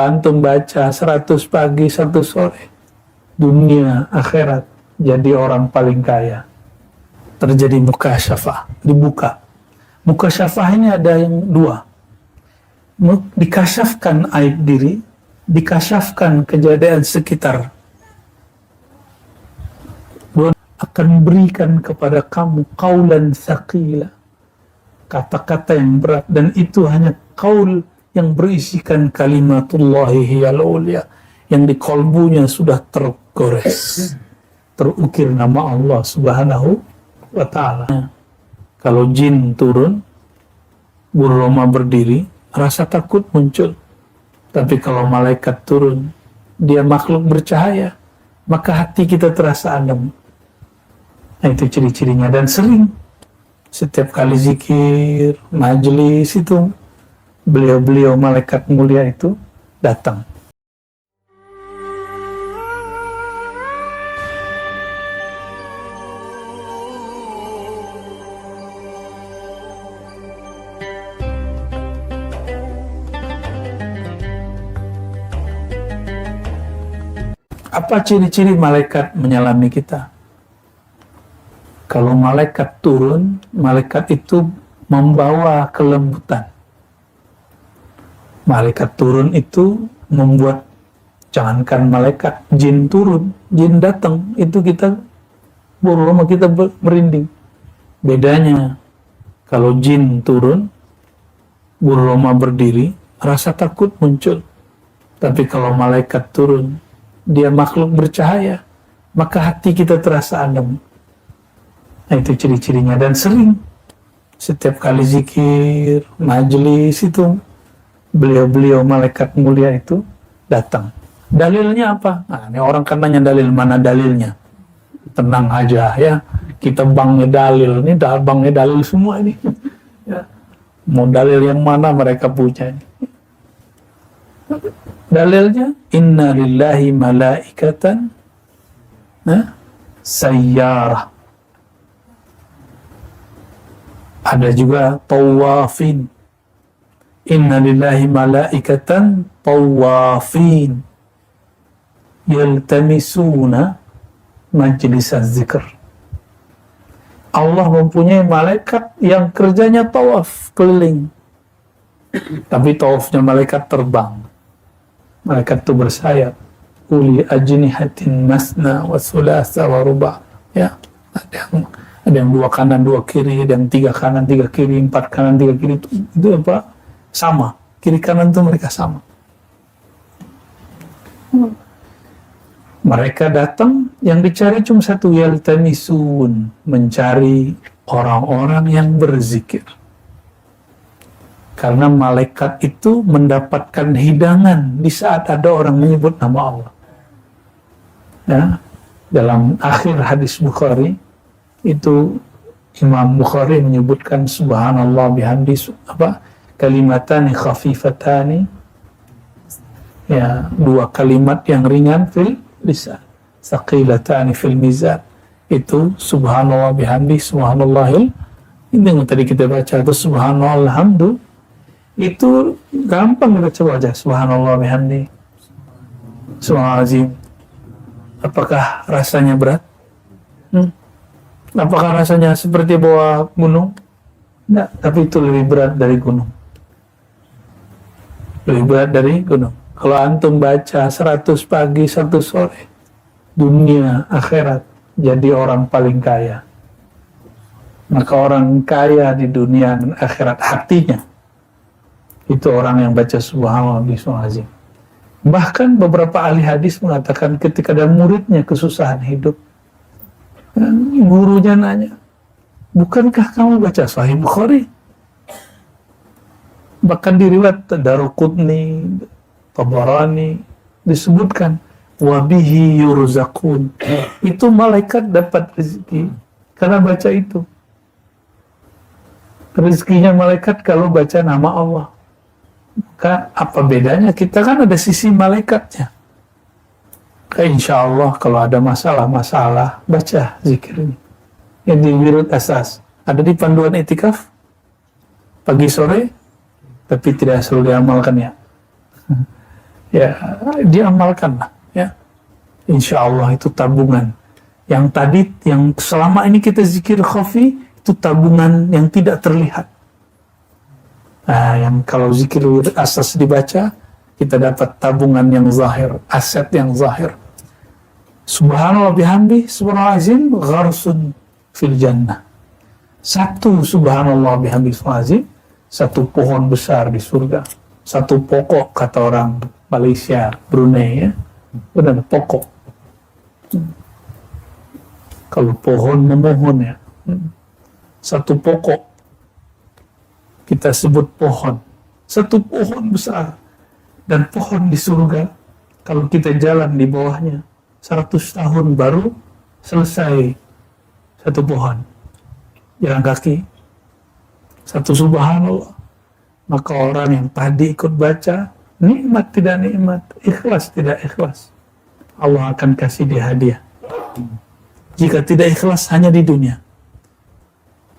Antum baca 100 pagi 1 sore, dunia akhirat jadi orang paling kaya. Terjadi mukasyafah, dibuka. Mukasyafah ini ada yang dua. Dikasyafkan aib diri, dikasyafkan kejadian sekitar. Akan berikan kepada kamu qaulan tsaqila, kata-kata yang berat, dan itu hanya qaul yang berisikan kalimatullahi hiyal ulia, yang di kolbunya sudah tergores, terukir nama Allah subhanahu wa ta'ala. Kalau jin turun, bulu roma berdiri, rasa takut muncul. Tapi kalau malaikat turun, dia makhluk bercahaya, maka hati kita terasa adem. Nah, itu ciri-cirinya. Dan sering setiap kali zikir, majelis itu, beliau-beliau malaikat mulia itu datang. Apa ciri-ciri malaikat menyalami kita? Kalau malaikat turun, malaikat itu membawa kelembutan. Malaikat turun itu membuat, jangankan malaikat, jin turun, jin datang, itu kita, bulu roma kita merinding. Bedanya, kalau jin turun, bulu roma berdiri, rasa takut muncul. Tapi kalau malaikat turun, dia makhluk bercahaya, maka hati kita terasa adem. Nah, itu ciri-cirinya. Dan sering setiap kali zikir, majelis itu, beliau-beliau malaikat mulia itu datang. Dalilnya apa? Nah, ini orang kan nanya dalil, mana dalilnya? Tenang aja ya, kita bangnya dalil, ini bangnya dalil semua ini. Ya. Mau dalil yang mana mereka punya ini? Dalilnya, inna lillahi malaikatan sayyarah. Ada juga tawafin. Inna lillahi malaikatan tawafin yaltamisuna majlis az-zikr. Allah mempunyai malaikat yang kerjanya tawaf keliling. Tapi tawafnya malaikat terbang. Malaikat itu bersayap. Uli ajnihatin masna wa sulasa wa ruba. Ya, ada yang 2 kanan 2 kiri, ada yang 3 kanan 3 kiri, 4 kanan 3 kiri. Itu apa? Sama. Kiri kanan itu mereka sama. Mereka datang, yang dicari cuma satu, yaltamisun, mencari orang-orang yang berzikir. Karena malaikat itu mendapatkan hidangan di saat ada orang menyebut nama Allah. Ya, dalam akhir hadis Bukhari, itu Imam Bukhari menyebutkan subhanallah bihamdi, kalimatani khafifatani, ya, 2 kalimat yang ringan fil lisan, tsaqilatani fil mizan. Itu subhanallah bihamdi, subhanallahil, ini yang tadi kita baca itu subhanallah alhamdu. Itu gampang kita coba aja, subhanallah bihamdi, subhanallahazim. Apakah rasanya berat? Apakah rasanya seperti bawa gunung? Enggak, tapi itu lebih berat dari gunung. Lebih berat dari gunung. Kalau antum baca 100 pagi 1 sore, dunia akhirat jadi orang paling kaya. Maka orang kaya di dunia dan akhirat hatinya itu orang yang baca subhanallah bismillahirrahmanirrahim. Bahkan beberapa ahli hadis mengatakan ketika ada muridnya kesusahan hidup, gurunya nanya, bukankah kamu baca Sahih Bukhari? Bahkan di riwayat Daruqutni, Tabarani disebutkan wabihi yurzaqun. Itu malaikat dapat rezeki karena baca itu. Rezekinya malaikat kalau baca nama Allah. Maka apa bedanya? Kita kan ada sisi malaikatnya. Insya Allah kalau ada masalah-masalah, baca zikir ini. Yang di wirud asas. Ada di panduan itikaf, pagi sore, tapi tidak selalu diamalkan ya. ya diamalkanlah ya. Insya Allah itu tabungan. Yang tadi, yang selama ini kita zikir khafi, itu tabungan yang tidak terlihat. Nah, yang kalau zikir asas dibaca, kita dapat tabungan yang zahir, aset yang zahir. Subhanallah bihamdi, subhanallah azim, gharsun fil jannah. Satu subhanallah bihamdi, subhanallah azim, satu pohon besar di surga. Satu pokok, kata orang Malaysia, Brunei ya. Benar, pokok. Kalau pohon memohon ya. Satu pokok. Kita sebut pohon. Satu pohon besar. Dan pohon di surga, kalau kita jalan di bawahnya, 100 tahun baru selesai satu pohon. Jalan kaki. Satu subhanallah. Maka orang yang tadi ikut baca, nikmat tidak nikmat, ikhlas tidak ikhlas, Allah akan kasih dia hadiah. Jika tidak ikhlas hanya di dunia.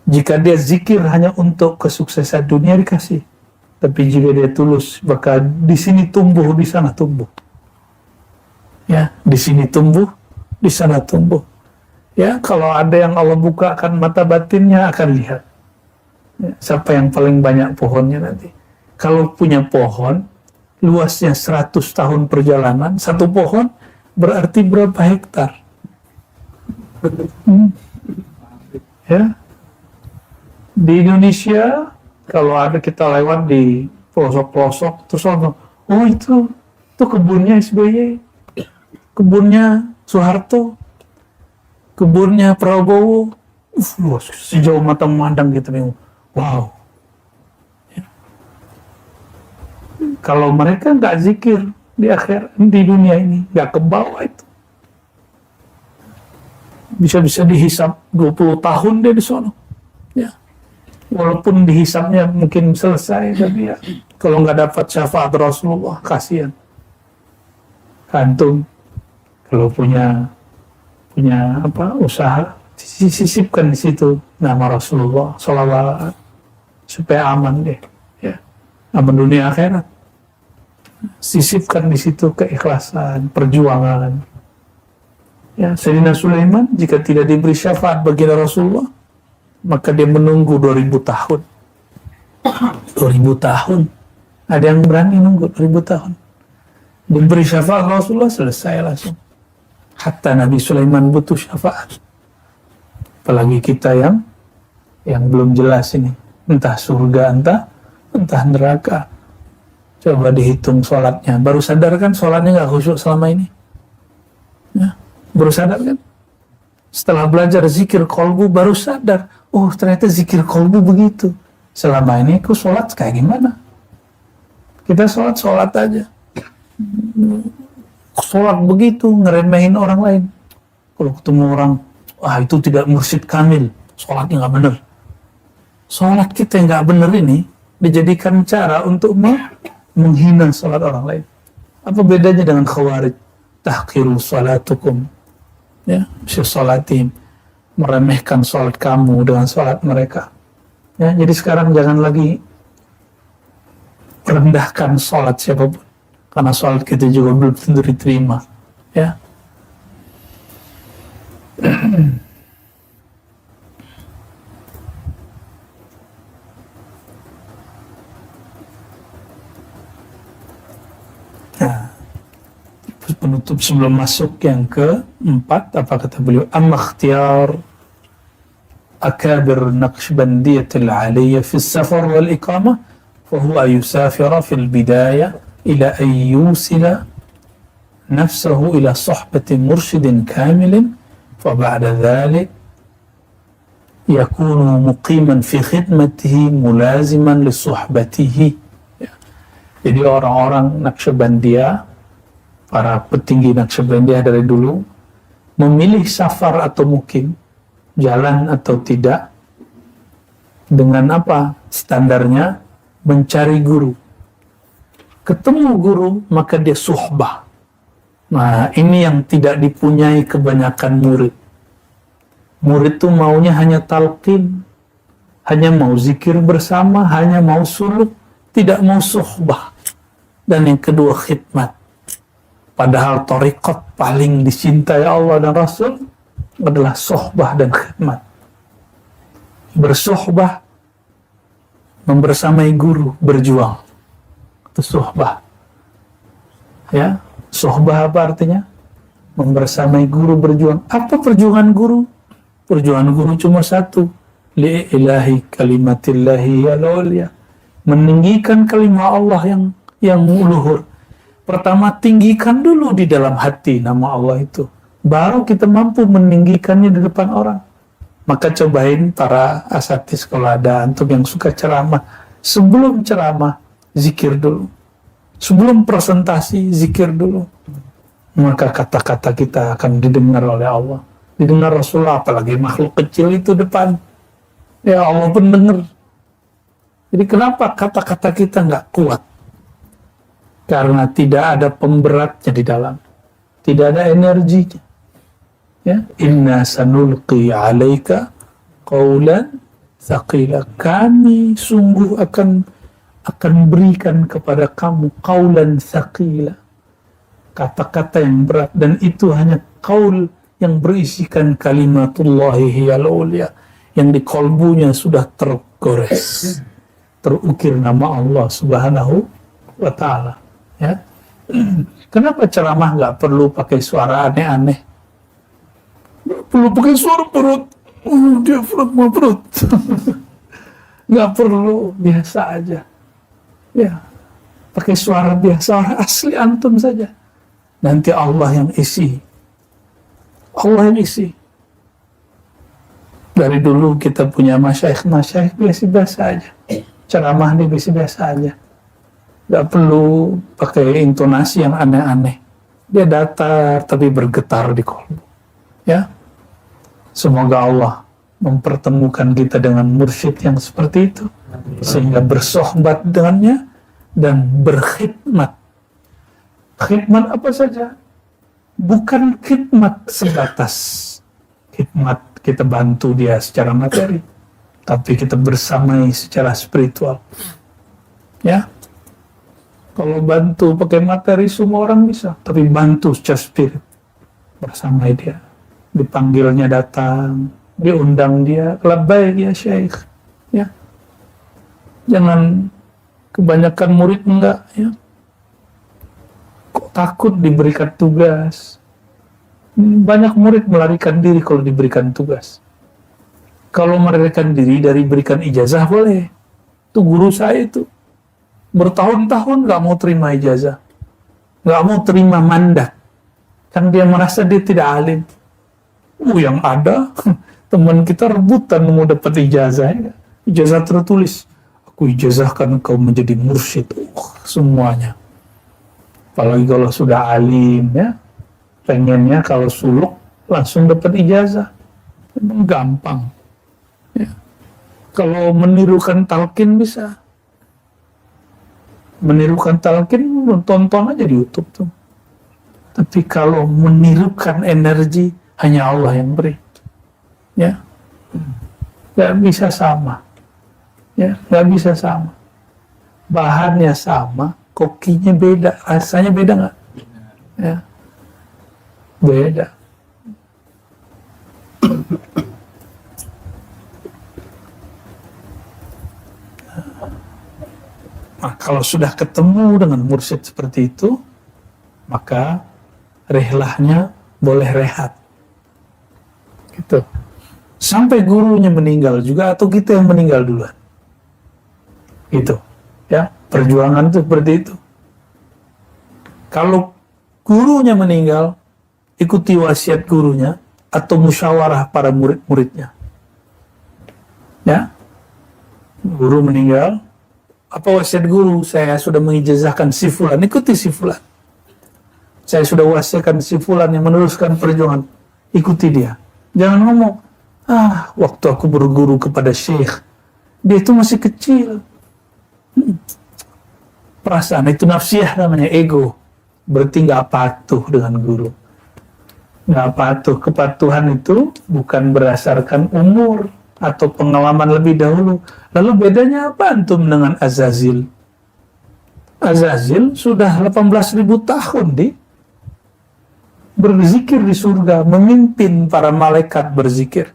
Jika dia zikir hanya untuk kesuksesan dunia dikasih. Tapi jika dia tulus, maka di sini tumbuh, di sana tumbuh. Ya, di sini tumbuh, di sana tumbuh. Ya, kalau ada yang Allah bukakan mata batinnya akan lihat. Ya, siapa yang paling banyak pohonnya nanti. Kalau punya pohon, luasnya 100 tahun perjalanan, satu pohon berarti berapa hektar? Ya. Di Indonesia, kalau ada kita lewat di pelosok-pelosok, terus orang, oh itu kebunnya SBY, kebunnya Soeharto, kebunnya Prabowo, luas, sejauh mata memandang gitu nih, wow. Ya. Kalau mereka nggak zikir di akhir, di dunia ini, nggak ke bawah itu. Bisa-bisa dihisap 20 tahun dia di sono. Ya. Walaupun dihisapnya mungkin selesai, tapi ya kalau nggak dapat syafaat Rasulullah, kasihan. Kantung kalau punya apa usaha, sisipkan di situ nama Rasulullah sholawat supaya aman deh, ya aman dunia akhirat. Sisipkan di situ keikhlasan, perjuangan. Ya, Sayyidina Sulaiman jika tidak diberi syafaat baginda Rasulullah, maka dia menunggu 2000 tahun. 2000 tahun. Ada yang berani nunggu 2000 tahun. Diberi syafaat Rasulullah, selesai langsung. Hatta Nabi Sulaiman butuh syafaat. Apalagi kita yang belum jelas ini. Entah surga, entah neraka. Coba dihitung sholatnya. Baru sadar kan sholatnya nggak khusyuk selama ini? Ya, baru sadar kan? Setelah belajar zikir kolbu baru sadar, oh ternyata zikir kolbu begitu. Selama ini aku sholat kayak gimana? Kita sholat aja. Sholat begitu, ngeremehin orang lain. Kalau ketemu orang, wah itu tidak mursyid kamil, sholatnya nggak bener. Sholat kita yang nggak bener ini dijadikan cara untuk menghina sholat orang lain. Apa bedanya dengan khawarij? Tahqiru sholatukum. Ya, syolatim, meremehkan sholat kamu dengan sholat mereka. Ya, jadi sekarang jangan lagi rendahkan sholat siapapun, karena sholat kita juga belum tentu diterima. Ya. Nah, penutup sebelum masuk yang keempat, apa kata beliau? Amma ikhtiyar akabir Naqshbandiyatil aliyah fi safar wal iqamah fahuwa yusafira fil bidayah ila an yusila nafsahu ila sohbati mursyidin kamilin faba'da dhalik yakunu muqiman fi khidmatihi mulaziman li sohbatihi. Jadi orang-orang Naqshbandiyah, para petinggi Naqshbandiyah dari dulu, memilih safar atau mukim, jalan atau tidak, dengan apa? Standarnya, mencari guru. Ketemu guru, maka dia suhbah. Nah, ini yang tidak dipunyai kebanyakan murid. Murid itu maunya hanya talqin, hanya mau zikir bersama, hanya mau suluk, tidak mau suhbah. Dan yang kedua, khidmat. Padahal thariqat paling dicintai Allah dan Rasul adalah sohbah dan khidmat. Bersohbah, membersamai guru, berjuang. Itu sohbah. Ya, sohbah apa artinya? Membersamai guru, berjuang. Apa perjuangan guru? Perjuangan guru cuma satu. Li'ilahi kalimatillahi al-ulya. Meninggikan kalimat Allah yang luhur. Pertama, tinggikan dulu di dalam hati nama Allah itu. Baru kita mampu meninggikannya di depan orang. Maka cobain para asatidz kalau ada antum yang suka ceramah. Sebelum ceramah, zikir dulu. Sebelum presentasi, zikir dulu. Maka kata-kata kita akan didengar oleh Allah. Didengar Rasulullah, apalagi makhluk kecil itu depan. Ya Allah pun dengar. Jadi kenapa kata-kata kita nggak kuat? Karena tidak ada pemberatnya di dalam. Tidak ada energinya. Ya, inna sanulqi 'alaika qaulan tsaqila. Kami sungguh akan berikan kepada kamu qaulan tsaqila. Kata-kata yang berat, dan itu hanya qaul yang berisikan kalimatullahi hiyal ulya, yang di kolbunya sudah tergores, terukir nama Allah Subhanahu wa ta'ala. Ya. Kenapa ceramah nggak perlu pakai suara aneh-aneh? Perlu pakai suara perut, diafragma perut. Nggak perlu, biasa aja. Ya, pakai suara biasa, asli antum saja. Nanti Allah yang isi. Allah yang isi. Dari dulu kita punya masyaikh biasa-biasa aja. Ceramah nih biasa-biasa aja. Nggak perlu pakai intonasi yang aneh-aneh. Dia datar tapi bergetar di kolbu. Ya, semoga Allah mempertemukan kita dengan mursyid yang seperti itu, sehingga bersohbat dengannya dan berkhidmat. Khidmat apa saja, bukan khidmat sebatas khidmat kita bantu dia secara materi, tapi kita bersamai secara spiritual. Ya, kalau bantu pakai materi semua orang bisa, tapi bantu secara spirit, bersamai dia. Dipanggilnya datang, diundang dia, labbaik ya syekh. Ya, jangan kebanyakan murid enggak, ya. Kok takut diberikan tugas? Banyak murid melarikan diri kalau diberikan tugas. Kalau melarikan diri dari berikan ijazah boleh. Itu guru saya itu bertahun-tahun nggak mau terima ijazah, nggak mau terima mandat, kan dia merasa dia tidak alim. Yang ada teman kita rebutan mau dapat ijazah, ya. Ijazah tertulis, aku ijazahkan kau menjadi mursyid. Semuanya. Apalagi kalau sudah alim, ya, pengennya kalau suluk langsung dapat ijazah. Memang gampang. Ya. Kalau menirukan talqin bisa. Menirukan talqin, tonton aja di YouTube tuh. Tapi kalau menirukan energi, hanya Allah yang beri. Ya, nggak bisa sama. Ya, nggak bisa sama. Bahannya sama, kokinya beda, rasanya beda nggak? Ya, beda. Nah, kalau sudah ketemu dengan mursyid seperti itu, maka rihlahnya boleh rehat. Gitu. Sampai gurunya meninggal juga, atau kita yang meninggal duluan. Gitu. Ya, perjuangan itu seperti itu. Kalau gurunya meninggal, ikuti wasiat gurunya atau musyawarah para murid-muridnya. Ya. Guru meninggal, apa wasiat guru? Saya sudah mengijazahkan si fulan, ikuti si fulan. Saya sudah wasiatkan si fulan yang meneruskan perjuangan, ikuti dia. Jangan ngomong, waktu aku berguru kepada syekh, dia itu masih kecil. Perasaan itu nafsiyah namanya, ego. Berarti nggak patuh dengan guru. Nggak patuh. Kepatuhan itu bukan berdasarkan umur atau pengalaman lebih dahulu. Lalu bedanya apa antum dengan Azazil? Azazil sudah 18.000 tahun berzikir di surga, memimpin para malaikat berzikir.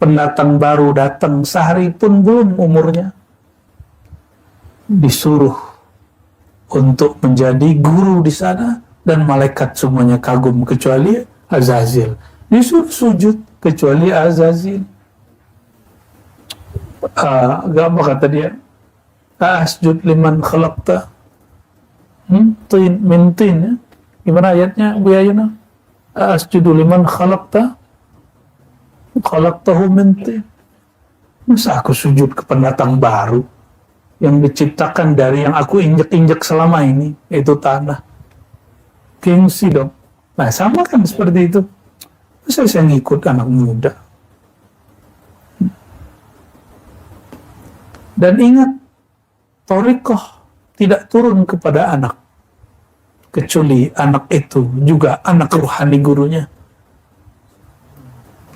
Pendatang baru datang, sehari pun belum umurnya, disuruh untuk menjadi guru di sana, dan malaikat semuanya kagum kecuali Azazil. Disuruh sujud kecuali Azazil. Apa kata dia? Asjud liman khalaqta tin min tin, ya? Gimana ayatnya Bu Yayuna? Asjudu liman khalaqtahu min tin. Masa aku sujud ke pendatang baru yang diciptakan dari yang aku injek-injek selama ini, itu tanah. Gengsi dong. Nah, sama kan seperti itu. Masa saya ngikut anak muda? Dan ingat, thariqah tidak turun kepada anak, kecuali anak itu juga anak ruhani gurunya.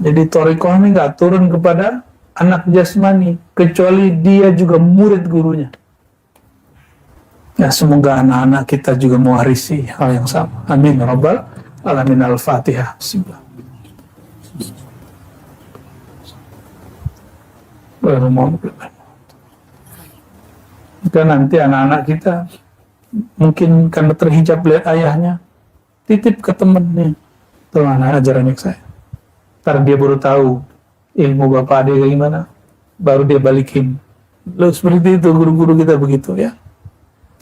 Jadi thariqah ini nggak turun kepada anak jasmani, kecuali dia juga murid gurunya. Ya, semoga anak-anak kita juga mewarisi hal yang sama. Amin ya rabbal alamin. Al-Fatihah. Bismillah. Dan nanti anak-anak kita mungkin karena terhijab lihat ayahnya, titip ke temennya, teman ajaran saya. Ntar dia baru tahu ilmu bapak dia kayak gimana, baru dia balikin. Loh, seperti itu guru-guru kita begitu ya.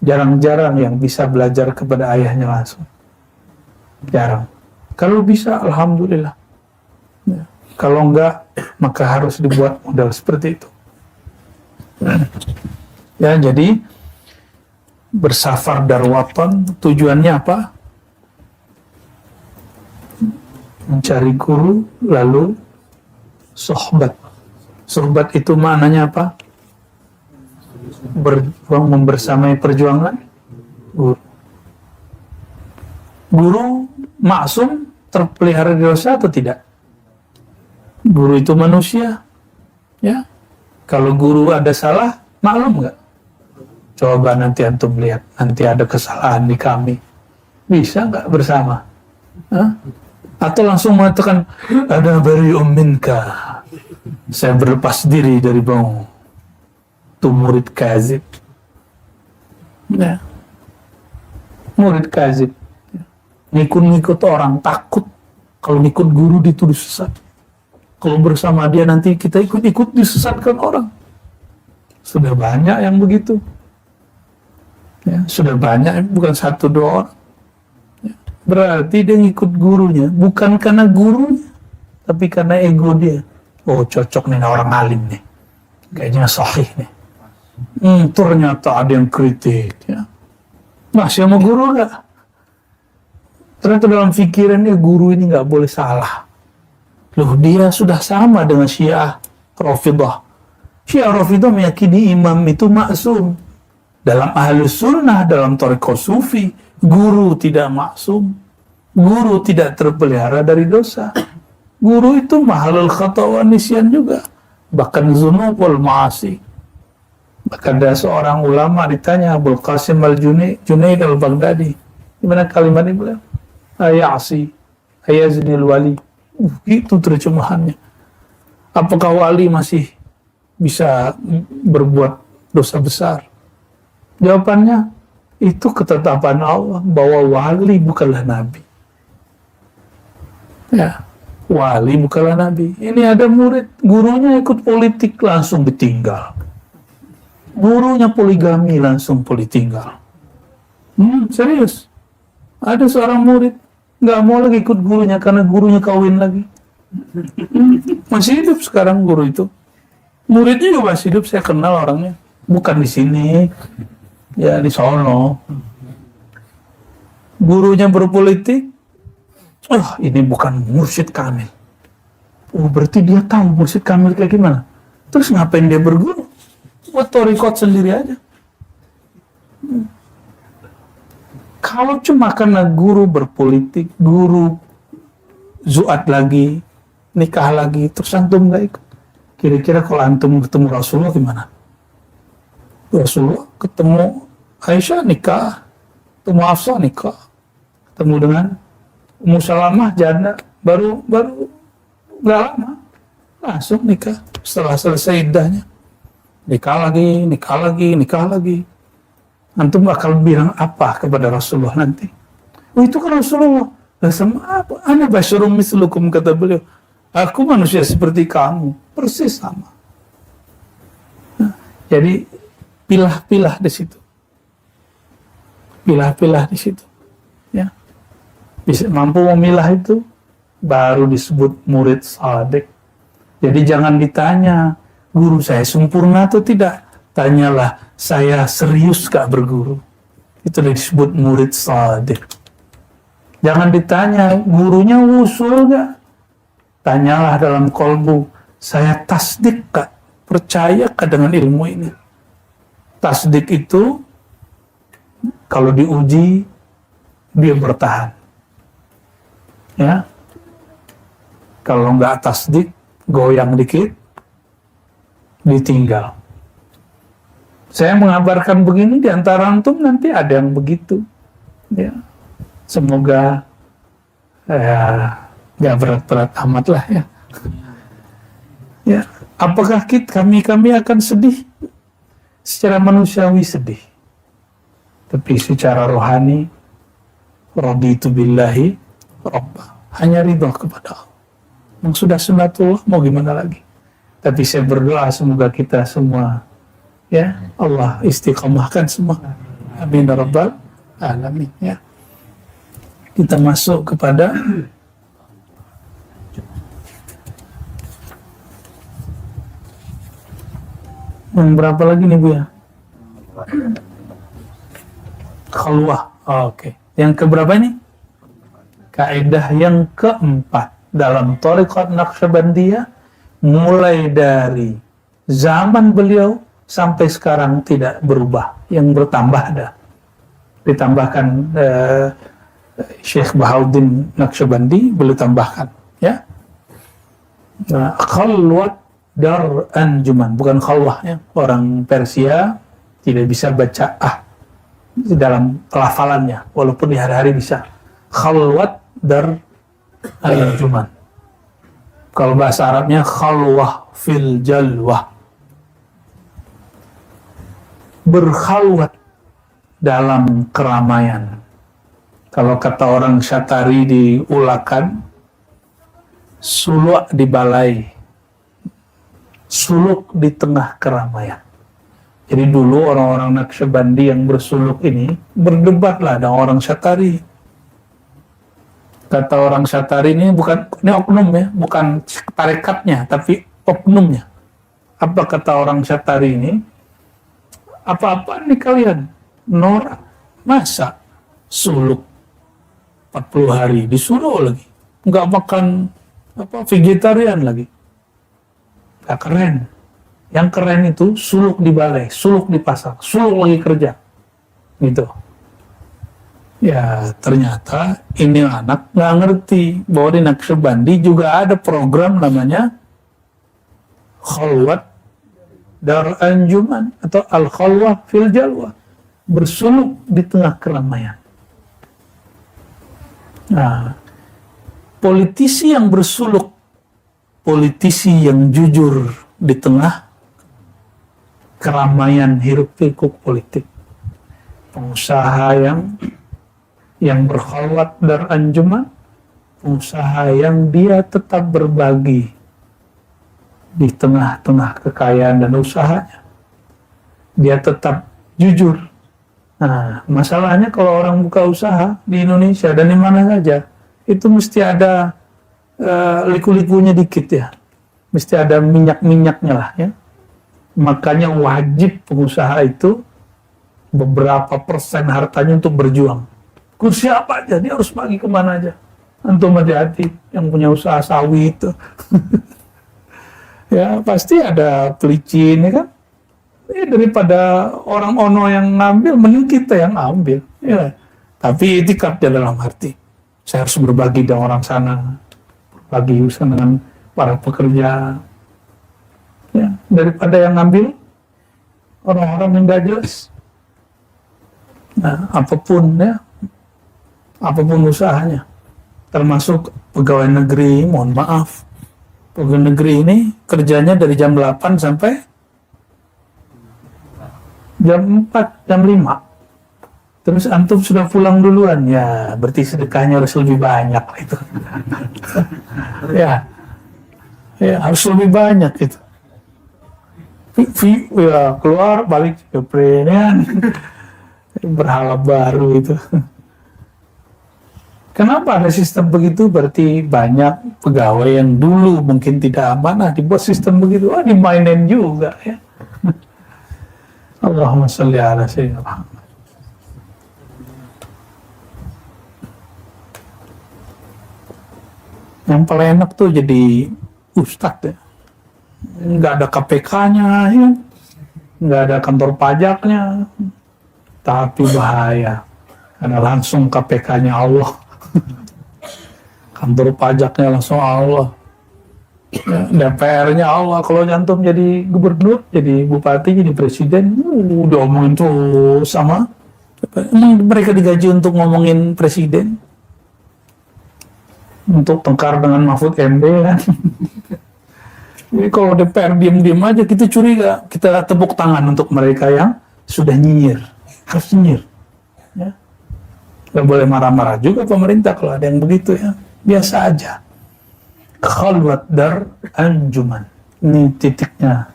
Jarang-jarang yang bisa belajar kepada ayahnya langsung. Jarang. Kalau bisa, alhamdulillah. Ya. Kalau enggak, maka harus dibuat modal seperti itu. Ya, jadi bersafar darwatan tujuannya apa? Mencari guru, lalu sohbat. Sohbat itu maknanya apa? Membersamai perjuangan guru. Guru maksum, terpelihara dari dosa atau tidak? Guru itu manusia, ya. Kalau guru ada salah, maklum nggak? Coba nanti antum lihat, nanti ada kesalahan di kami, bisa nggak bersama? Hah? Atau langsung mengatakan ada bari'um minka, saya berlepas diri dari bau. Itu murid kazib. Ya. Murid kazib. Ngikut-ngikut orang, takut kalau ngikut guru dituduh sesat. Kalau bersama dia nanti kita ikut-ikut disesatkan orang. Sudah banyak yang begitu. Ya, sudah banyak, bukan satu dua orang. Ya. Berarti dia ngikut gurunya bukan karena gurunya, tapi karena ego dia. Oh, cocok nih orang alim nih, kayaknya sahih nih. Ternyata ada yang kritik. Ya. Masih sama guru nggak? Ternyata dalam pikirannya guru ini nggak boleh salah. Loh, dia sudah sama dengan Syiah Rafidah. Syiah Rafidah meyakini imam itu maksum. Dalam Ahlus Sunnah, dalam thariqah Sufi, guru tidak maksum. Guru tidak terpelihara dari dosa. Guru itu mahalul khata' wa nisyan juga. Bahkan zunub wal ma'asi. Bahkan ada seorang ulama ditanya, Abul Qasim al-Junaid al-Baghdadi, gimana kalimat ini beliau? Ayasi, ayazinil wali. Itu terjemahannya. Apakah wali masih bisa berbuat dosa besar? Jawabannya, itu ketetapan Allah bahwa wali bukanlah nabi. Ya, wali bukanlah nabi. Ini ada murid, gurunya ikut politik langsung ditinggal. Gurunya poligami langsung ditinggal. Serius. Ada seorang murid nggak mau lagi ikut gurunya karena gurunya kawin lagi. Masih hidup sekarang guru itu. Muridnya juga masih hidup, saya kenal orangnya. Bukan di sini, ya di Solo. Gurunya berpolitik. Oh, ini bukan mursyid kamil. Oh, berarti dia tahu mursyid kamil kayak gimana. Terus ngapain dia berguru? Buat thariqat sendiri aja. Kalau cuma karena guru berpolitik, guru zuat lagi, nikah lagi, terus antum nggak ikut. Kira-kira kalau antum ketemu Rasulullah gimana? Rasulullah ketemu Aisyah nikah, ketemu Hafsah nikah, ketemu dengan Ummu Salamah janda, baru nggak lama langsung nikah setelah selesai iddahnya. Nikah lagi. Antum bakal bilang apa kepada Rasulullah nanti? Oh, itu kan Rasulullah. Lah sama apa? Ana basyarum mislukum, kata beliau. Aku manusia seperti kamu, persis sama. Nah, jadi pilah-pilah di situ. Pilah-pilah di situ. Ya. Bisa mampu memilah itu baru disebut murid shadiq. Jadi jangan ditanya, guru saya sempurna atau tidak? Tanyalah, saya serius gak berguru? Itu disebut murid shadiq. Jangan ditanya, gurunya usul gak? Tanyalah dalam kolbu, saya tasdik gak? Percaya gak dengan ilmu ini? Tasdik itu, kalau diuji, dia bertahan. Ya, kalau nggak tasdik, goyang dikit, ditinggal. Saya mengabarkan begini di antara antum, nanti ada yang begitu. Ya, semoga nggak berat-berat amat lah ya. Ya, apakah kami akan sedih? Secara manusiawi sedih, tapi secara rohani, raditu billahi Rabbah, hanya ridho kepada Allah. Yang sudah sunatullah, mau gimana lagi? Tapi saya berdoa semoga kita semua, ya Allah istiqomahkan semua. Amin ya rabbal alamin. Ya, kita masuk kepada yang berapa lagi nih Bu ya? Khalwah. Oke. Yang keberapa nih? Kaidah yang keempat dalam Thariqat Naqsyabandiyah, mulai dari zaman beliau sampai sekarang tidak berubah, yang bertambah ada. Ditambahkan Syekh Bahauddin Naqsyabandi, beliau tambahkan, ya. Khalwat dar anjuman, bukan khalwah ya. Orang Persia tidak bisa baca di dalam pelafalannya, walaupun di hari-hari bisa. Khalwat dar anjuman. Kalau bahasa Arabnya khalwah fil jalwah, berkhalwat dalam keramaian. Kalau kata orang Syatari diulakan, suluk di balai, suluk di tengah keramaian. Jadi dulu orang-orang Naqsyabandi yang bersuluk ini berdebatlah dengan orang Syatari. Kata orang Syatari ini ini oknum ya, bukan tarekatnya, tapi oknumnya. Apa kata orang Syatari ini? Apa-apa nih kalian? Norak, masa suluk 40 hari disuruh lagi, nggak makan vegetarian lagi, nggak keren. Yang keren itu suluk di balai, suluk di pasar, suluk lagi kerja, gitu. Ya ternyata ini anak nggak ngerti bahwa di Naqsyabandi juga ada program namanya khalwat dar anjuman atau al-khalwah fil jalwah, bersuluk di tengah keramaian. Nah, politisi yang bersuluk, politisi yang jujur di tengah keramaian hiruk pikuk politik, pengusaha yang berkhalwat dar anjuman, pengusaha yang dia tetap berbagi di tengah-tengah kekayaan dan usahanya, dia tetap jujur. Nah, masalahnya kalau orang buka usaha di Indonesia dan di mana saja, itu mesti ada liku-likunya dikit ya, mesti ada minyak-minyaknya lah ya. Makanya wajib pengusaha itu beberapa persen hartanya untuk berjuang. Kursi apa aja, dia harus bagi kemana aja. Antum hati-hati yang punya usaha sawit itu. Ya pasti ada pelicin ya kan. Daripada orang ono yang ngambil, mending kita yang ambil. Ya. Tapi itikadnya dalam arti, saya harus berbagi dengan orang sana, berbagi usaha dengan para pekerja. Ya, daripada yang ngambil orang-orang yang gak jelas. Nah, apapun usahanya, termasuk pegawai negeri. Mohon maaf, pegawai negeri ini kerjanya dari jam 8 sampai jam 4, jam 5. Terus antum sudah pulang duluan, ya berarti sedekahnya harus lebih banyak itu. ya harus lebih banyak itu. Ya, keluar balik ke prenen berhala baru itu. Kenapa ada sistem begitu? Berarti banyak pegawai yang dulu mungkin tidak amanah dibuat sistem begitu, dimainin juga ya. Allahumma sholli ala sayyidina Muhammad. Yang paling enak tuh jadi ustadz ya. Nggak ada KPK-nya, ya. Nggak ada kantor pajaknya, tapi bahaya karena langsung KPK-nya Allah, kantor pajaknya langsung Allah, ya, DPR-nya Allah. Kalau nyantum jadi gubernur, jadi bupati, jadi presiden, udah omongin tuh sama. Emang mereka digaji untuk ngomongin presiden, untuk tengkar dengan Mahfud MD kan? Jadi kalau DPR diam-diam aja kita curiga, kita tepuk tangan untuk mereka yang sudah nyinyir, harus nyinyir. Ya. Gak boleh marah-marah juga pemerintah kalau ada yang begitu ya, biasa aja. Khalwat dar anjuman, ini titiknya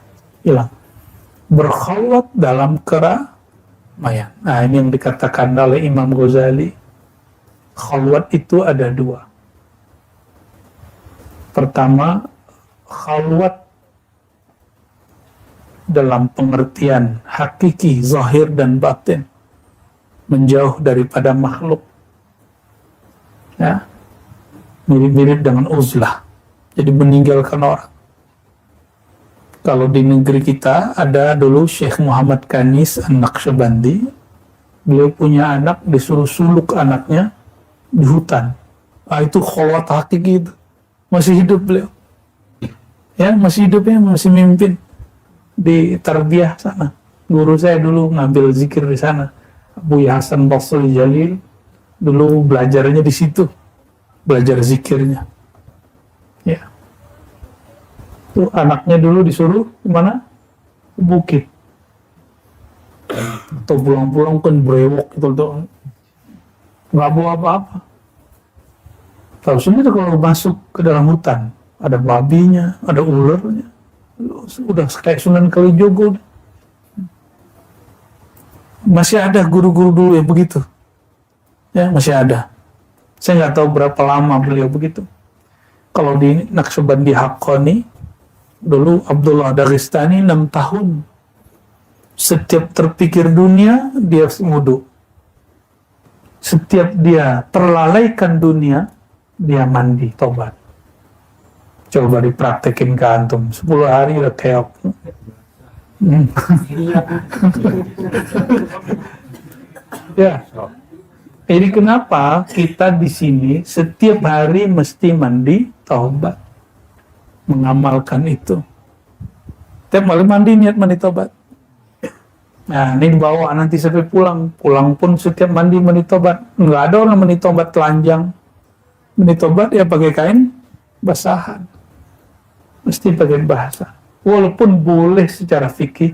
hilang. Berkhalwat dalam keramaian. Nah ini yang dikatakan oleh Imam Ghazali. Khalwat itu ada dua. Pertama, khalwat dalam pengertian hakiki, zahir dan batin, menjauh daripada makhluk, ya, mirip-mirip dengan uzlah, jadi meninggalkan orang. Kalau di negeri kita ada dulu Syekh Muhammad Kanis An-Naqsyabandi, beliau punya anak, disuruh suluk anaknya di hutan. Itu khalwat hakiki itu. Masih hidup beliau. Ya, masih hidupnya, masih mimpin di tarbiyah sana. Guru saya dulu ngambil zikir di sana, Abu Hasan Basri Jalil, dulu belajarnya di situ, belajar zikirnya. Ya, tuh anaknya dulu disuruh kemana? Ke bukit. Atau pulang-pulang kan brewok gitu tuh, nggak bawa apa-apa. Tahu sendiri kalau masuk ke dalam hutan, ada babinya, ada ularnya, udah kayak Sunan Kalijogo. Masih ada guru-guru dulu yang begitu, ya masih ada. Saya nggak tahu berapa lama beliau begitu. Kalau di Naqsyabandi Haqqani, dulu Abdullah Dagestani 6 tahun. Setiap terpikir dunia, dia wudu. Setiap dia terlalaikan dunia, dia mandi, tobat. Coba dipraktekin ke antum, 10 hari udah keok. Ya. Jadi kenapa kita di sini setiap hari mesti mandi, taubat, mengamalkan itu. Setiap kali mandi niat mandi taubat. Nah ini dibawa nanti sampai pulang. Pulang pun setiap mandi taubat. Nggak ada orang mandi taubat telanjang. Mandi taubat ya pakai kain basahan. Mesti pakai bahasa. Walaupun boleh secara fikih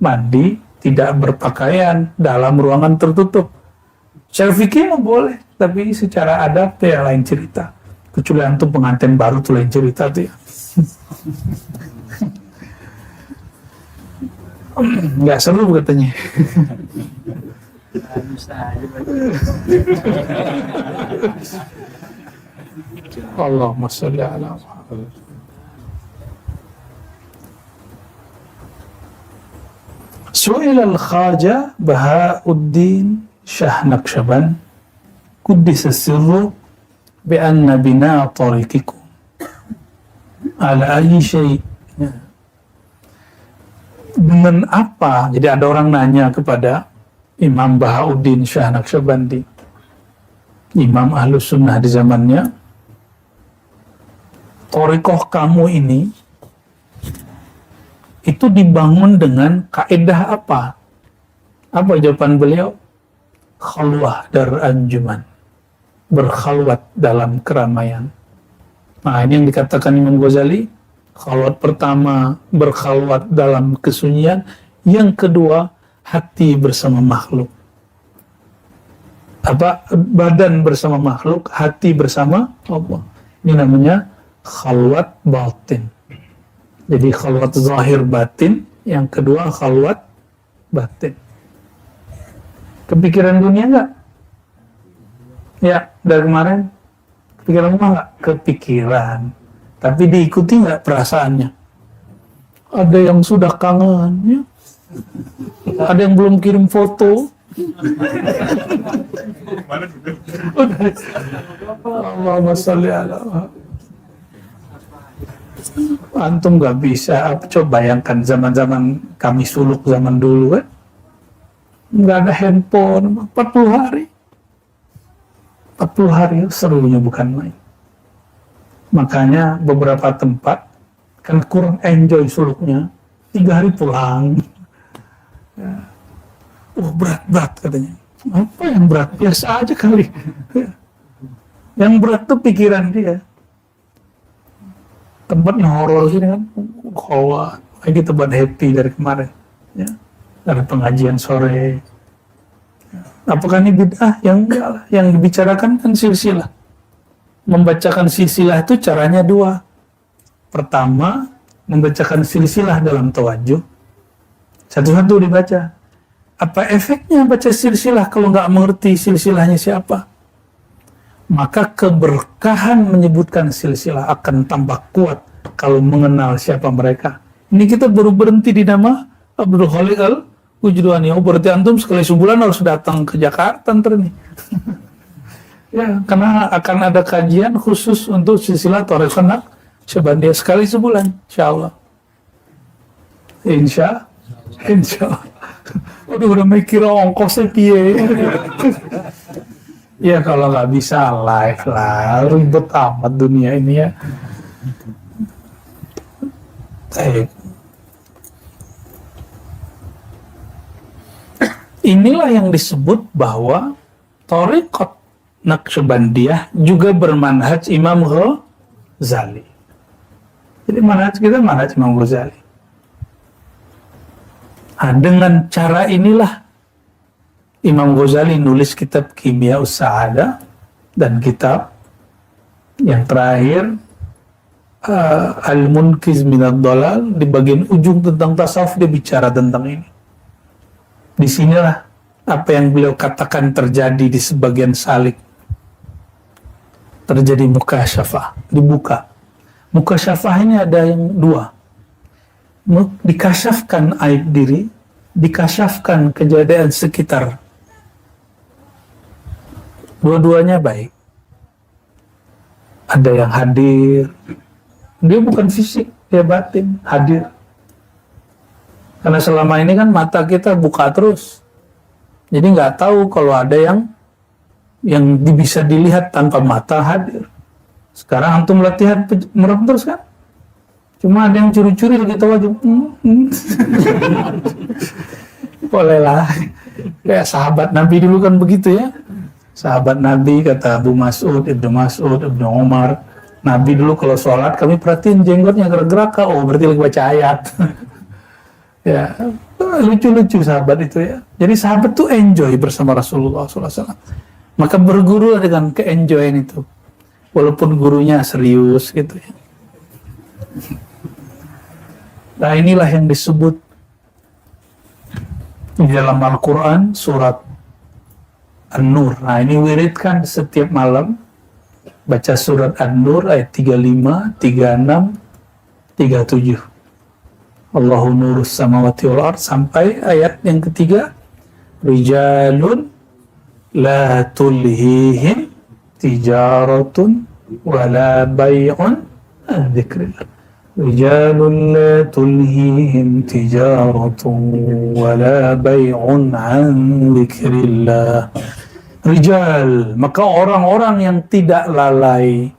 mandi tidak berpakaian dalam ruangan tertutup. Secara fikih mah boleh, tapi secara adat ya lain cerita. Kecuali antum pengantin baru tuh lain cerita tuh ya. Nggak seru katanya. Allahumma sholli ala Muhammad. Su'il al-Khaja Bahauddin Shah Naqsyaband Quddisa sirru bi anna bina tariqikum ala ayyi syai'. Dengan apa? Jadi ada orang nanya kepada Imam Bahauddin Shah Naqsyabandi, Imam Ahlus Sunnah di zamannya, thariqah kamu ini itu dibangun dengan kaidah apa? Apa jawaban beliau? Khalwah dar anjuman. berkhalwat dalam keramaian. Nah, ini yang dikatakan Imam Ghazali, khalwat pertama berkhalwat dalam kesunyian, yang kedua hati bersama makhluk. Badan bersama makhluk, hati bersama Allah. Ini namanya khalwat batin. Jadi khalwat zahir batin, yang kedua khalwat batin. Kepikiran dunia enggak? Ya, dari kemarin kepikiran rumah enggak? Kepikiran. Tapi diikuti enggak perasaannya? Ada yang sudah kangen, ya. Ada yang belum kirim foto. Allahumma sholli ala. Antum nggak bisa. Coba bayangkan zaman-zaman kami suluk zaman dulu kan, nggak ada handphone, 40 hari. 40 hari serunya bukan main. Makanya beberapa tempat kan kurang enjoy suluknya, 3 hari pulang. Ya. Berat katanya. Apa yang berat? Biasa aja kali. Yang berat tuh pikiran dia. Tempatnya horor sini kan, khawatir. Kita buat happy dari kemarin. Ya. Dari pengajian sore. Ya. Apakah ini bid'ah? Yang dibicarakan kan silsilah. Membacakan silsilah itu caranya dua. Pertama, membacakan silsilah dalam tawajuh. Satu-satu dibaca. Apa efeknya baca silsilah kalau nggak mengerti silsilahnya siapa? Maka keberkahan menyebutkan silsilah akan tambah kuat kalau mengenal siapa mereka. Ini kita baru berhenti di nama Abdul Khaliq Al-Wujdani. Berarti antum sekali sebulan harus datang ke Jakarta ntar nih. Ya, karena akan ada kajian khusus untuk silsilah Thariqah Naqsyabandiyah sekali sebulan, insyaallah. Insya Allah. Udah mikir ongkosnya piye. Ya kalau nggak bisa live lah, ribet amat dunia ini ya. Inilah yang disebut bahwa Thariqah Naqsyabandiyah juga bermanhaj Imam Ghazali. Jadi manhaj kita manhaj Imam Ghazali. Nah, dengan cara inilah Imam Ghazali nulis kitab Kimya Us-Sa'adah dan kitab yang terakhir Al-Munqiz Minad Dhalal. Di bagian ujung tentang tasawuf dia bicara tentang ini. Disinilah apa yang beliau katakan terjadi di sebagian salik. Terjadi mukasyafah, dibuka. Mukasyafah ini ada yang dua. Dikasyafkan aib diri, dikasyafkan kejadian sekitar. Dua-duanya baik. Ada yang hadir, dia bukan fisik, dia batin, hadir. Karena selama ini kan mata kita buka terus, jadi nggak tahu kalau ada yang bisa dilihat tanpa mata hadir. Sekarang antum latihan merem terus kan? Cuma ada yang curi-curi lagi tahu. Boleh lah. Kayak sahabat Nabi dulu kan begitu ya. Sahabat Nabi kata Abu Mas'ud, Ibnu Umar. Nabi dulu kalau sholat kami perhatiin jenggotnya gerak-gerak. Oh berarti lagi baca ayat. Ya lucu-lucu sahabat itu ya. Jadi sahabat tuh enjoy bersama Rasulullah SAW. Maka berguru dengan ke-enjoyan itu. Walaupun gurunya serius gitu ya. Nah inilah yang disebut di dalam Al-Quran surat An-Nur. Nah ini wiridkan setiap malam, baca surat An-Nur ayat 35, 36, 37. Allahu nurus samawati wal ard sampai ayat yang ketiga. Rijalun la tulhihim tijaratun wala bay'un an dzikrillah. Rijalun la tulhihim tijaratun wala bay'un an dzikrillah. Rijal, maka orang-orang yang tidak lalai.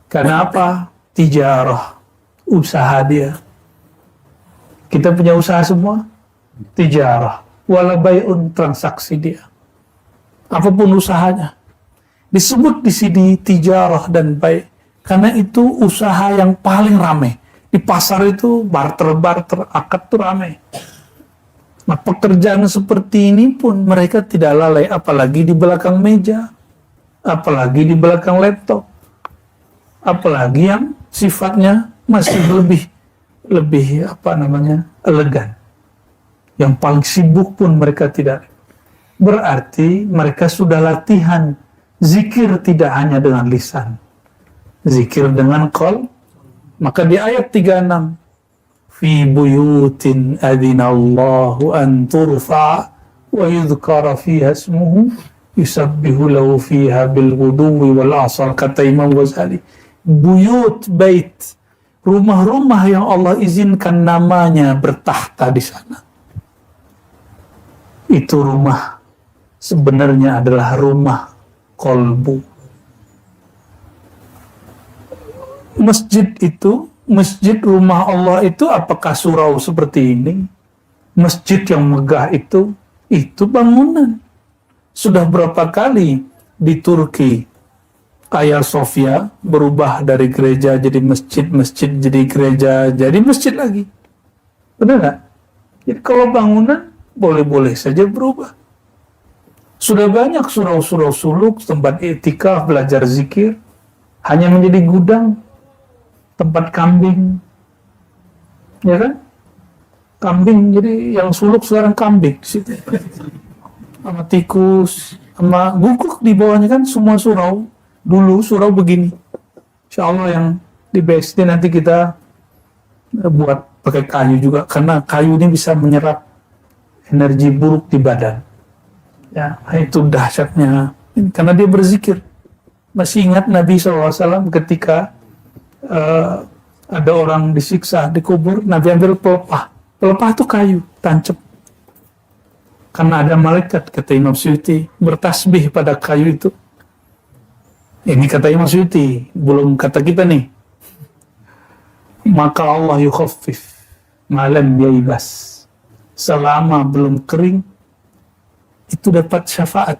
Kenapa? Tijarah, usaha dia. Kita punya usaha semua, tijarah, wala bay'un, transaksi dia. Apapun usahanya, Disebut di sini tijarah dan baik karena itu usaha yang paling ramai. Di pasar itu barter-barter, akad itu ramai. Nah, pekerjaan seperti ini pun mereka tidak lalai, apalagi di belakang meja, apalagi di belakang laptop, apalagi yang sifatnya masih lebih elegan. Yang paling sibuk pun mereka tidak. Berarti mereka sudah latihan zikir tidak hanya dengan lisan, zikir dengan qol. Maka di ayat 36, fi buyutin adzinallahu an turfa wa yudhkara fiha ismuhu yusabbihu lahu fiha bil ghuduwi wal asal, kata Imam Ghazali. Buyut, bait, rumah-rumah yang Allah izinkan namanya bertahta di sana. Itu rumah sebenarnya adalah rumah kolbu. Masjid rumah Allah itu apakah surau seperti ini? Masjid yang megah itu bangunan. Sudah berapa kali di Turki Hagia Sophia berubah dari gereja jadi masjid, masjid jadi gereja, jadi masjid lagi. Benar nggak? Jadi kalau bangunan boleh-boleh saja berubah. Sudah banyak surau-surau suluk, tempat i'tikaf, belajar zikir, hanya menjadi gudang, tempat kambing. Ya kan? Kambing, jadi yang suluk sekarang kambing. Sama tikus, sama guguk di bawahnya kan semua surau. Dulu surau begini. Insya Allah yang di BSD nanti kita buat pakai kayu juga, karena kayu ini bisa menyerap energi buruk di badan. Ya, itu dahsyatnya. Karena dia berzikir. Masih ingat Nabi SAW ketika ada orang disiksa, dikubur, Nabi ambil pelepah. Pelepah itu kayu, tancap. Karena ada malaikat, kata Imam Suyuti, bertasbih pada kayu itu. Ini kata Imam Suyuti, belum kata kita nih. Maka Allah yukhaffif malam yaibas. Selama belum kering, itu dapat syafaat.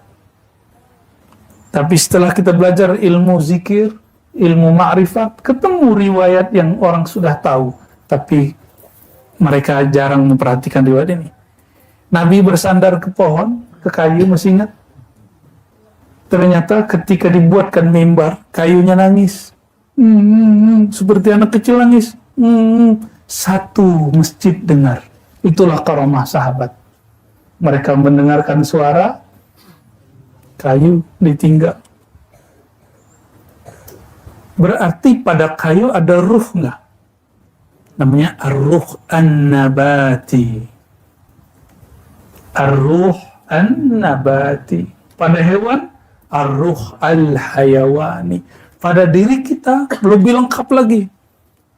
Tapi setelah kita belajar ilmu zikir, ilmu ma'rifat, ketemu riwayat yang orang sudah tahu, tapi mereka jarang memperhatikan riwayat ini. Nabi bersandar ke pohon, ke kayu, masih ingat? Ternyata ketika dibuatkan mimbar, kayunya nangis. Seperti anak kecil nangis. Satu masjid dengar. Itulah karamah sahabat. Mereka mendengarkan suara, kayu ditinggal. Berarti pada kayu ada ruh nggak? Namanya ar-ruh an-nabati. Ar-ruh an-nabati. Pada hewan, ar-ruh al-hayawani. Pada diri kita lebih lengkap lagi.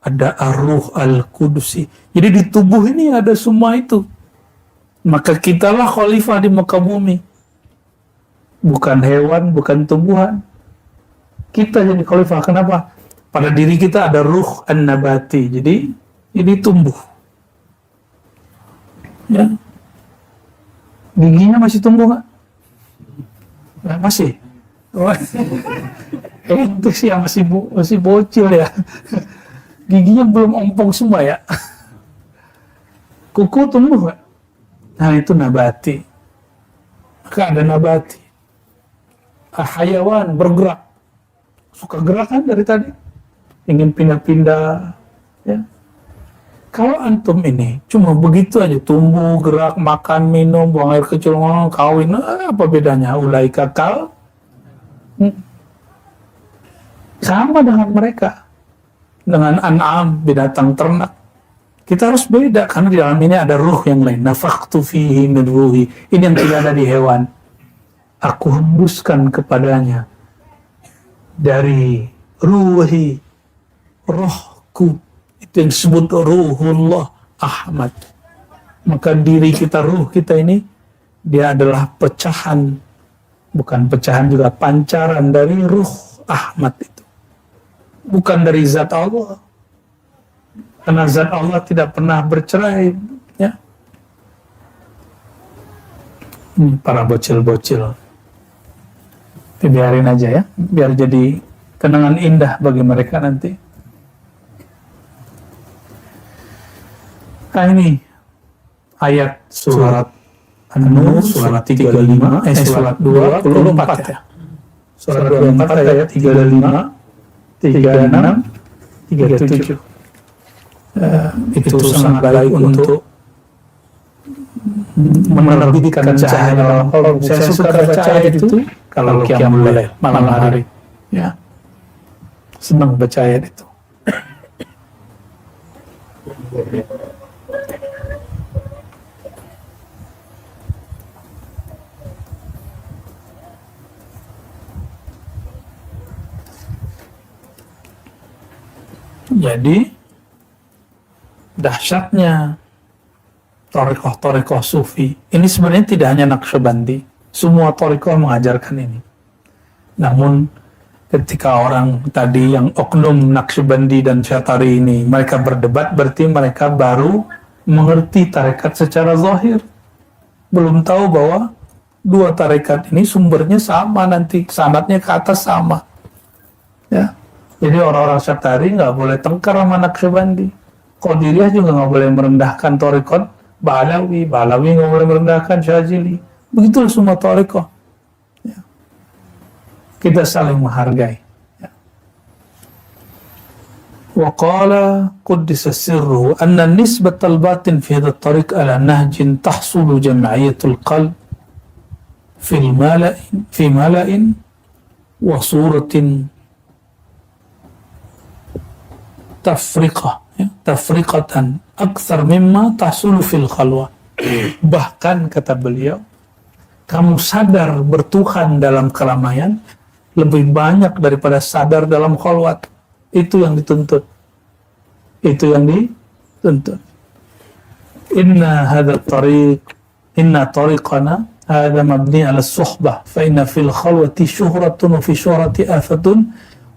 Ada ar-ruh al-kudusi. Jadi di tubuh ini ada semua itu. Maka kitalah khalifah di muka bumi. Bukan hewan, bukan tumbuhan. Kita jadi khalifah. Kenapa? Pada diri kita ada ruh an-nabati. Jadi ini tumbuh. Ya. Giginya masih tumbuh nggak? Nah, masih. Itu sih yang masih bocil ya. Giginya belum ompong semua ya. Kuku tumbuh nggak? Nah itu nabati. Maka ada nabati. Hayawan bergerak. Suka gerak kan dari tadi? Ingin pindah-pindah. Ya. Kalau antum ini cuma begitu aja, tumbuh, gerak, makan, minum, buang air kecil, kawin, apa bedanya? Ulaika kal. Sama dengan mereka. Dengan an'am, binatang ternak. Kita harus beda, karena di dalam ini ada ruh yang lain. Nafakhtu fihi min ruhi. Ini yang tidak ada di hewan. Aku hembuskan kepadanya dari ruhi, rohku. Itu yang disebut ruhullah Ahmad. Maka diri kita, ruh kita ini, dia adalah pecahan, bukan pecahan juga, pancaran dari ruh Ahmad itu. Bukan dari zat Allah. Karena zat Allah tidak pernah bercerai, ya. Para bocil-bocil. Biarin aja ya, biar jadi kenangan indah bagi mereka nanti. Nah ini ayat surat An-Nur, surat 35, surat 24 ya. Surat 24 ayat 35, 36, 37. Itu sangat baik untuk menerbitkan cahaya dalam kolom. Saya suka baca ayat itu kalau qiyamul lail malam hari, ya. Senang baca ayat itu. Jadi dahsyatnya thariqah sufi ini sebenarnya tidak hanya Naqsyabandi, semua thariqah mengajarkan ini. Namun ketika orang tadi yang oknum Naqsyabandi dan Syatari ini mereka berdebat, berarti mereka baru mengerti tarekat secara zahir, belum tahu bahwa dua tarekat ini sumbernya sama, nanti sanadnya ke atas sama, ya. Jadi orang-orang Syatari nggak boleh tengkar sama Naqsyabandi. Qadiriyah juga nggak boleh merendahkan thariqat Ba'alawi nggak boleh merendahkan Syadzili. Begitulah semua thariqah, ya. Kita saling menghargai, ya. Wa qala quddisa sirruhu anna nisbatal batin fi hadha at-tariq ala nahjin tahsulu jam'iyatul qalb fi mala'in wa suratin tafriqatan akthar mimma tahsulu fil khalwa. Bahkan kata beliau, kamu sadar bertuhan dalam keramaian lebih banyak daripada sadar dalam khalwat. Itu yang dituntut. Inna tariqana hadha mabni ala suhbah fa inna fil khalwati syuhratun wa fi syuhrati afatun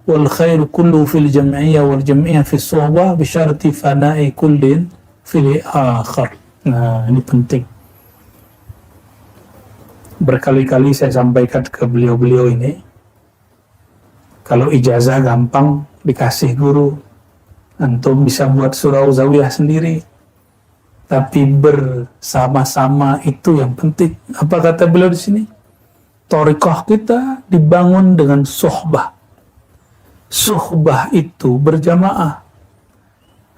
wal khairu kullu fil jam'iyyah wal jam'iyyah fis suhbah bi syarti fana'i kullin fil akhar. Nah, ini penting. Berkali-kali saya sampaikan ke beliau-beliau ini, kalau ijazah gampang dikasih guru, antum bisa buat surau zawiyah sendiri, tapi bersama-sama itu yang penting. Apa kata beliau di sini? Thariqah kita dibangun dengan suhbah. Suhbah itu berjamaah.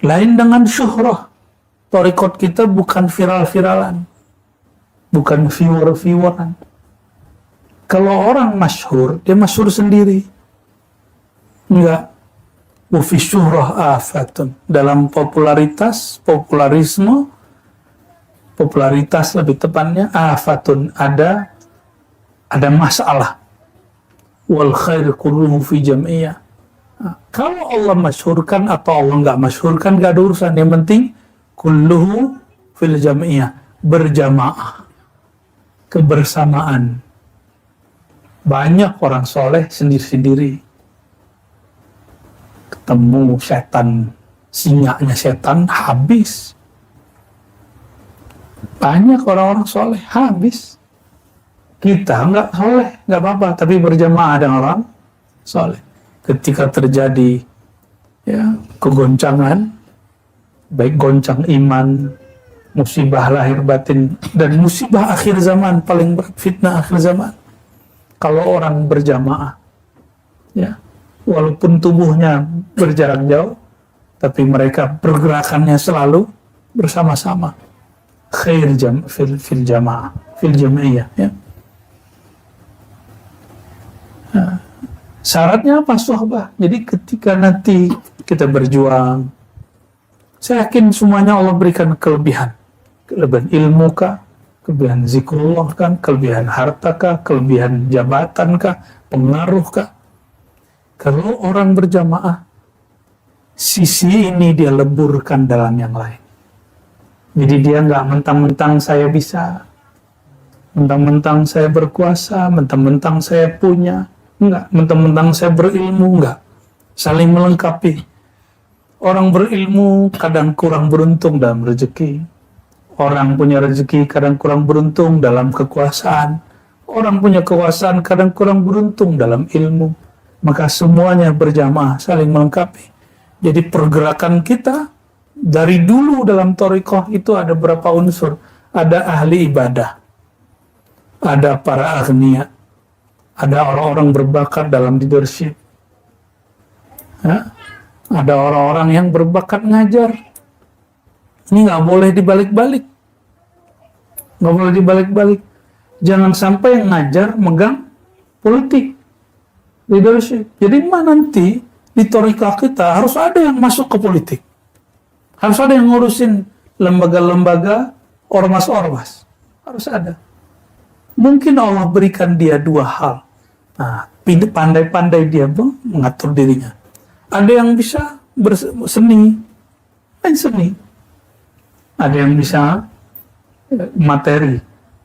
Lain dengan syuhrah. Thariqat kita bukan viral-viralan, bukan viewer-vieweran. Kalau orang masyhur, dia masyhur sendiri. Enggak. Wa fi syuhrah afatun. Dalam popularitas lebih tepatnya, afatun, ada masalah. Wal khair kulluhu fi jam'iyyah. Kalau Allah masyhurkan atau Allah nggak masyhurkan, nggak ada urusan. Yang penting kulluhu fil jam'iyah, berjamaah, kebersamaan. Banyak orang soleh sendiri-sendiri. Ketemu setan, singanya setan, habis. Banyak orang-orang soleh, habis. Kita nggak soleh, nggak apa-apa, tapi berjamaah dengan orang soleh. Ketika terjadi, ya, kegoncangan, baik goncang iman, musibah lahir batin, dan musibah akhir zaman, paling berat, fitnah akhir zaman. Kalau orang berjamaah, ya, walaupun tubuhnya berjarak jauh, tapi mereka pergerakannya selalu bersama-sama. Khair fil jamaah, fil jam'iyah, ya. Nah, syaratnya apa? Suhbah. Jadi ketika nanti kita berjuang, saya yakin semuanya Allah berikan kelebihan ilmu kah, kelebihan zikrullah kan, kelebihan harta kah, kelebihan jabatan kah, pengaruh kah. Kalau orang berjamaah, sisi ini dia leburkan dalam yang lain. Jadi dia nggak mentang-mentang saya bisa, mentang-mentang saya berkuasa, mentang-mentang saya punya, enggak, mentang-mentang saya berilmu, enggak. Saling melengkapi. Orang berilmu kadang kurang beruntung dalam rezeki. Orang punya rezeki kadang kurang beruntung dalam kekuasaan. Orang punya kekuasaan kadang kurang beruntung dalam ilmu, maka semuanya berjamaah saling melengkapi. Jadi pergerakan kita dari dulu dalam thariqah itu ada berapa unsur. Ada ahli ibadah, ada para agniya, ada orang-orang berbakat dalam leadership, ya? Ada orang-orang yang berbakat ngajar. Ini nggak boleh dibalik-balik, nggak boleh dibalik-balik. Jangan sampai yang ngajar megang politik, leadership. Jadi nanti di thariqah kita harus ada yang masuk ke politik, harus ada yang ngurusin lembaga-lembaga, ormas-ormas, harus ada. Mungkin Allah berikan dia dua hal. Nah, pandai-pandai dia mengatur dirinya. Ada yang bisa berseni, main seni. Ada yang bisa materi.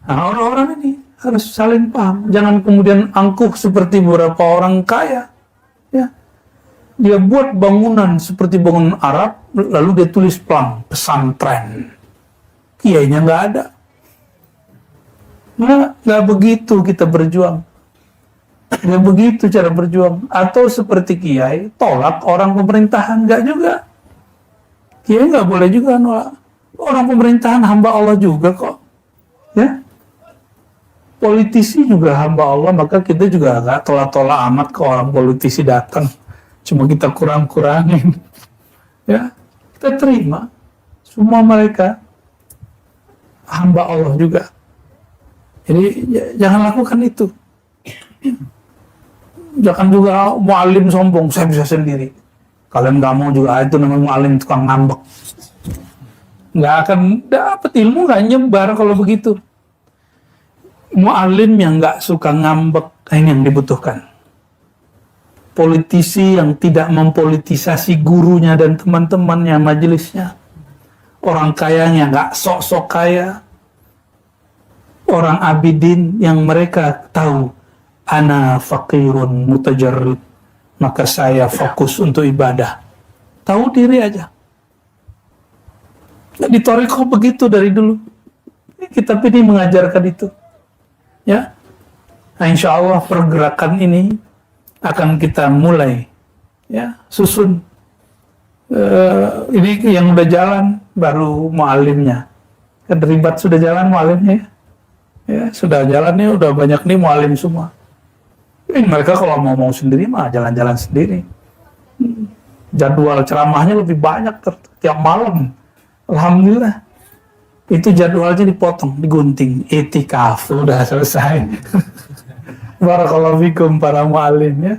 Nah, orang-orang ini harus saling paham. Jangan kemudian angkuh seperti beberapa orang kaya. Ya. Dia buat bangunan seperti bangunan Arab, lalu dia tulis pelang, pesantren. Kiainya nggak ada. Nggak begitu kita berjuang. Nggak begitu cara berjuang. Atau seperti kiai, tolak orang pemerintahan. Nggak juga. Kiai nggak boleh juga nolak. Orang pemerintahan hamba Allah juga kok. Ya. Politisi juga hamba Allah, maka kita juga nggak tolak-tolak amat ke orang politisi datang. Cuma kita kurang-kurangin. Ya. Kita terima. Semua mereka hamba Allah juga. Jadi jangan lakukan itu. Jangan juga mu'alim sombong, saya bisa sendiri. Kalian nggak mau juga, itu namanya mu'alim tukang ngambek. Nggak akan dapat ilmu, nggak nyebar kalau begitu. Mu'alim yang nggak suka ngambek, ini yang dibutuhkan. Politisi yang tidak mempolitisasi gurunya dan teman-temannya, majelisnya. Orang kayanya nggak sok-sok kaya. Orang abidin yang mereka tahu, ana faqirun mutajarrid, maka saya fokus untuk ibadah. Tahu diri aja. Di thariqah begitu dari dulu. Kitab ini mengajarkan itu. Ya. Nah, insya Allah pergerakan ini akan kita mulai, ya, susun. Ini yang udah jalan baru mu'alimnya. Kan ribat sudah jalan mu'alimnya, ya. Ya, sudah jalannya udah banyak nih mu'alim semua. Ini mereka kalau mau sendiri mah jalan-jalan sendiri. Jadwal ceramahnya lebih banyak tiap malam. Alhamdulillah. Itu jadwalnya dipotong, digunting. Itikaf udah selesai. Barakallahu fikum para mu'alim, ya.